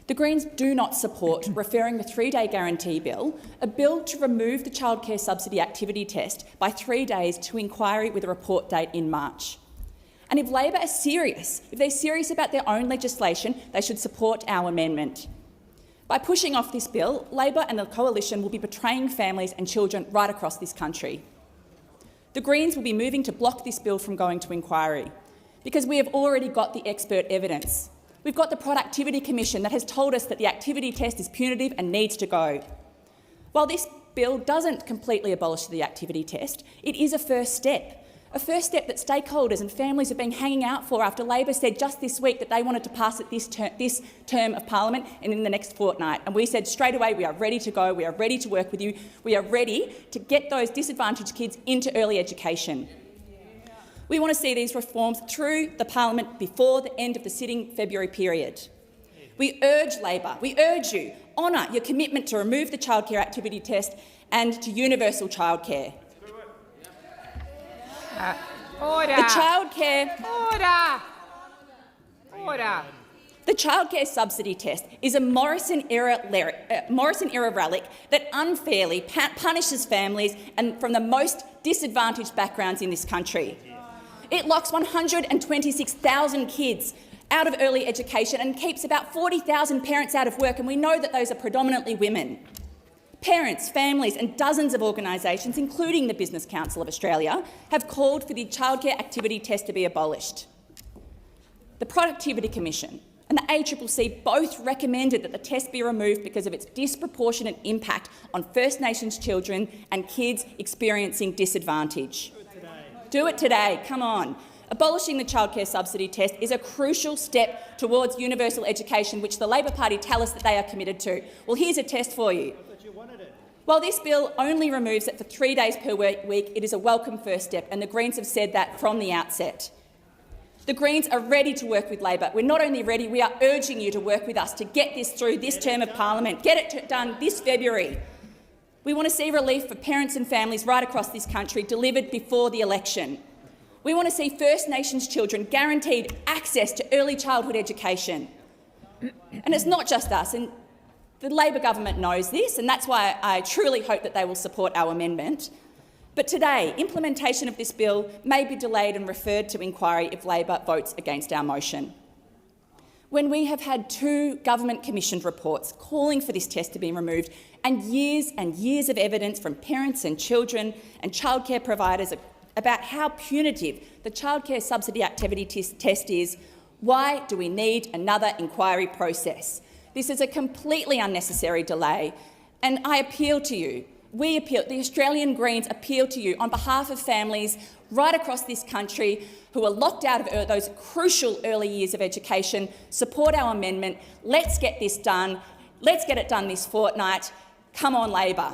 The Greens do not support referring the 3-day guarantee bill, a bill to remove the childcare subsidy activity test by 3 days, to inquiry with a report date in March. And if Labor are serious, if they're serious about their own legislation, they should support our amendment. By pushing off this bill, Labor and the Coalition will be betraying families and children right across this country. The Greens will be moving to block this bill from going to inquiry, because we have already got the expert evidence. We've got the Productivity Commission that has told us that the activity test is punitive and needs to go. While this bill doesn't completely abolish the activity test, it is a first step that stakeholders and families have been hanging out for after Labor said just this week that they wanted to pass it this term of parliament and in the next fortnight. And we said straight away, we are ready to go, we are ready to work with you, we are ready to get those disadvantaged kids into early education. We want to see these reforms through the parliament before the end of the sitting February period. We urge Labor, we urge you, honour your commitment to remove the childcare activity test and to universal childcare. Order. The childcare. Order. The childcare subsidy test is a Morrison-era relic that unfairly punishes families and from the most disadvantaged backgrounds in this country. It locks 126,000 kids out of early education and keeps about 40,000 parents out of work, and we know that those are predominantly women. Parents, families and dozens of organisations, including the Business Council of Australia, have called for the childcare activity test to be abolished. The Productivity Commission and the ACCC both recommended that the test be removed because of its disproportionate impact on First Nations children and kids experiencing disadvantage. Do it today, come on. Abolishing the childcare subsidy test is a crucial step towards universal education, which the Labor Party tell us that they are committed to. Well, here's a test for you. While this bill only removes it for 3 days per week, it is a welcome first step, and the Greens have said that from the outset. The Greens are ready to work with Labor. We're not only ready, we are urging you to work with us to get this through this term of parliament. Get it done this February. We want to see relief for parents and families right across this country delivered before the election. We want to see First Nations children guaranteed access to early childhood education. And it's not just us, and the Labor government knows this, and that's why I truly hope that they will support our amendment. But today, implementation of this bill may be delayed and referred to inquiry if Labor votes against our motion. When we have had 2 government-commissioned reports calling for this test to be removed and years of evidence from parents and children and childcare providers about how punitive the childcare subsidy activity test is, why do we need another inquiry process? This is a completely unnecessary delay, and I appeal to you. The Australian Greens appeal to you on behalf of families right across this country who are locked out of those crucial early years of education. Support our amendment. Let's get this done. Let's get it done this fortnight. Come on, Labor.